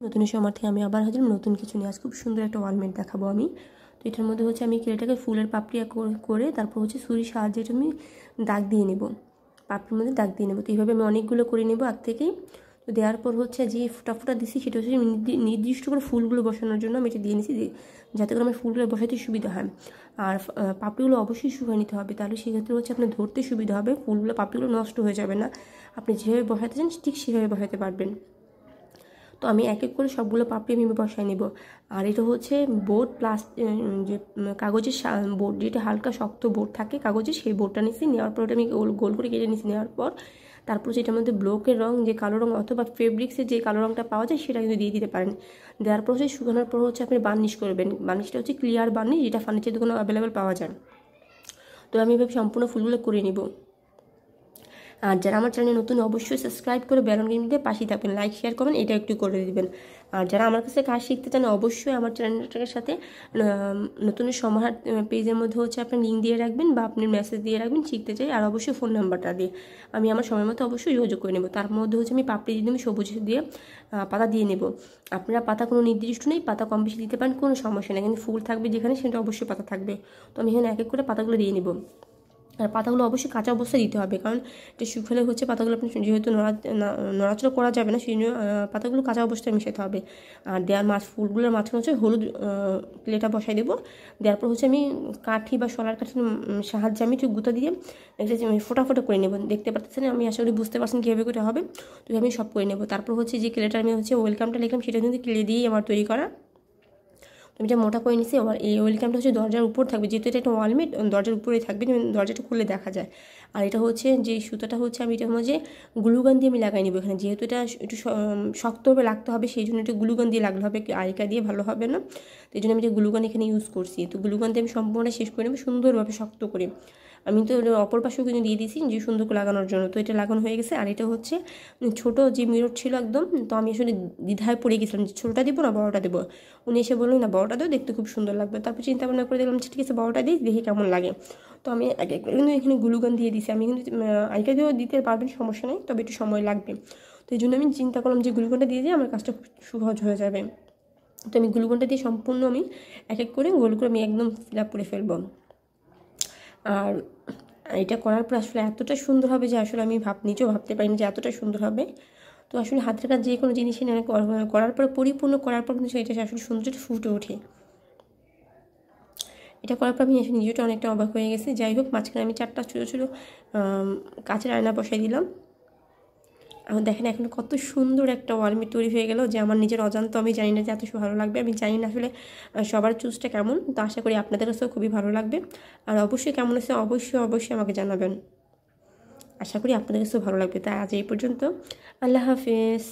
নতুন সময় থেকে আমি আবার হাজির নতুন কিছু নিয়ে আজ খুব সুন্দর একটা ওয়ালমেট দেখাবো আমি। তো এটার মধ্যে হচ্ছে আমি ক্লেটাকে ফুলের পাপড়িয়া করে তারপর হচ্ছে ছুরির সাহায্যে এটা আমি দাগ দিয়ে নেব, পাপড়ির মধ্যে দাগ দিয়ে নেব। তো এইভাবে আমি অনেকগুলো করে নেব আগ থেকেই। তো দেওয়ার পর হচ্ছে যে ফোঁটা দিছি সেটা হচ্ছে নির্দিষ্ট করে ফুলগুলো বসানোর জন্য আমি এটা দিয়ে নিছি, যাতে করে আমার ফুলগুলো বসাতে সুবিধা হয়। আর পাপড়িগুলো অবশ্যই শুকিয়ে নিতে হবে, তাহলে সেক্ষেত্রে হচ্ছে আপনার ধরতে সুবিধা হবে, ফুলগুলো পাপড়িগুলো নষ্ট হয়ে যাবে না। আপনি যেভাবে বসাতে চান ঠিক সেভাবে বসাতে পারবেন। তো আমি এক এক করে সবগুলো পাপড়ি আমি বসায় নেব। আর এটা হচ্ছে বোর্ড প্লাস যে কাগজের বোর্ড, যেটা হালকা শক্ত বোর্ড থাকে কাগজের, সেই বোর্ডটা নিচ্ছি। নেওয়ার পর ওটা আমি গোল করে কেটে নিচ্ছি। নেওয়ার পর তারপর সেটার মধ্যে ব্লকের রং, যে কালো রং অথবা ফেব্রিক্সের যে কালো রংটা পাওয়া যায় সেটা কিন্তু দিয়ে দিতে পারেন। দেওয়ার পর হচ্ছে শুকানোর পর হচ্ছে আপনি বার্নিশ করবেন। বার্নিশটা হচ্ছে ক্লিয়ার বার্নিশ, যেটা ফার্নিচার দোকানে অ্যাভেলেবেল পাওয়া যায়। তো আমি এভাবে সম্পূর্ণ ফুলগুলো করে নিব। আর যারা আমার চ্যানেলে নতুন অবশ্যই সাবস্ক্রাইব করে বেল আইকন দিয়ে পাশেই থাকবেন, লাইক শেয়ার কমেন্ট এটা একটু করে দিবেন। আর যারা আমার কাছে কাজ শিখতে চান অবশ্যই আমার চ্যানেলটার সাথে নতুন সমাহার পেজের মধ্যে হচ্ছে আপনি লিঙ্ক দিয়ে রাখবেন বা আপনি মেসেজ দিয়ে রাখবেন শিখতে চাই। আর অবশ্যই ফোন নাম্বারটা দিয়ে আমি আমার সময় মতো অবশ্যই যোগাযোগ করে নেব। তার মধ্যে হচ্ছে আমি পাপড়ি দিয়ে আমি সবুজ দিয়ে পাতা দিয়ে নেব। আপনারা পাতা কোনো নির্দিষ্ট নেই, পাতা কম বেশি দিতে পারেন, কোনো সমস্যা নেই, কিন্তু ফুল থাকবে যেখানে সেটা অবশ্যই পাতা থাকবে। তো আমি এখানে এক এক করে পাতাগুলো দিয়ে নেব। আর পাতাগুলো অবশ্যই কাঁচা অবস্থায় দিতে হবে, কারণ এটা শুকালে হচ্ছে পাতাগুলো আপনি যেহেতু নড়াচড়া করা যাবে না, সেই জন্য পাতাগুলো কাঁচা অবস্থায় মিশাতে হবে। আর দেওয়ার ফুলগুলোর মাঝখানে হচ্ছে হলুদ প্লেটটা বসাই দেবো। দেওয়ার পর হচ্ছে আমি কাঠি বা শলার কাঠির সাহায্যে আমি একটু গুঁতো দিয়ে ফোটা করে নেব। দেখতে পাচ্ছেন, আমি আশা করি বুঝতে পারছেন কীভাবে করে হবে। তো আমি সব করে নেব। তারপর হচ্ছে যে ক্লেটা আমি হচ্ছে ওয়েলকামটা লিখলাম, সেটা কিন্তু ক্লে দিয়েই আমার তৈরি করা। আমি এটা মোটা করে নিচ্ছি। আবার এই ওয়েলকামটা হচ্ছে দরজার উপর থাকবে, যেহেতু এটা একটা ওয়ালমেট দরজার উপরেই থাকবে, দরজাটা খুলে দেখা যায়। আর এটা হচ্ছে যে সুতোটা হচ্ছে আমি এটার মধ্যে গ্লুগান দিয়ে আমি লাগাই নেবো এখানে, যেহেতু এটা একটু শক্তভাবে লাগতে হবে, সেই জন্য এটা গ্লুগান দিয়ে লাগলে হবে, আরিকা দিয়ে ভালো হবে না। তো এই জন্য আমি এটা গ্লুগান এখানে ইউজ করছি। তো গ্লুগান দিয়ে আমি সম্পূর্ণটা শেষ করে নেবো সুন্দরভাবে শক্ত করে। আমি তো অপর পাশেও কিন্তু দিয়ে দিয়েছি যে সুন্দর করে লাগানোর জন্য। তো এটা লাগানো হয়ে গেছে। আর এটা হচ্ছে ছোটো যে মিরর ছিল একদম, তো আমি আসলে দ্বিধায় পড়ে গেছিলাম যে ছোটোটা দেবো না বড়োটা দেবো। উনি এসে বললেন না বড়োটা দেবো, দেখতে খুব সুন্দর লাগবে। তারপর চিন্তা ভাবনা করে দেখলাম ঠিক আছে বড়োটা দিই, দেখি কেমন লাগে। তো আমি এক এক করে কিন্তু এখানে গ্লুগান দিয়ে দিয়েছি। আমি কিন্তু আইকা দিয়েও দিতে পারবেন, সমস্যা নেই, তবে একটু সময় লাগবে। তো এই জন্য আমি চিন্তা করলাম যে গ্লুগানটা দিয়ে আমার কাজটা সহজ হয়ে যাবে। তো আমি গ্লুগানটা দিয়ে সম্পূর্ণ আমি এক এক করে গোল করে আমি একদম ফিল আপ করে ফেলবো। আর এটা করার পর আসলে এতটা সুন্দর হবে যে আসলে আমি নিজেও ভাবতে পারিনি যে এতটা সুন্দর হবে। তো আসলে হাতের কাজ যে কোনো জিনিসই করার পর পরিপূর্ণ করার পর কিন্তু এটা আসলে সৌন্দর্যটা ফুটে ওঠে। এটা করার পর আমি আসলে নিজেটা অনেকটা অবাক হয়ে গেছি। যাই হোক, মাঝখানে আমি 4টা ছোটো ছোটো কাঁচের আয়না বসাই দিলাম। এখন দেখেন এখন কত সুন্দর একটা ওয়ালমেট তৈরি হয়ে গেল, যে আমার নিজের অজান্ত আমি জানি না যে এত ভালো লাগবে। আমি জানি না আসলে সবার চুজটা কেমন, তো আশা করি আপনাদের কাছেও খুবই ভালো লাগবে। আর অবশ্যই কেমন আছে অবশ্যই আমাকে জানাবেন। আশা করি আপনাদের কাছেও ভালো লাগবে। তাই আজ এই পর্যন্ত, আল্লাহ হাফেজ।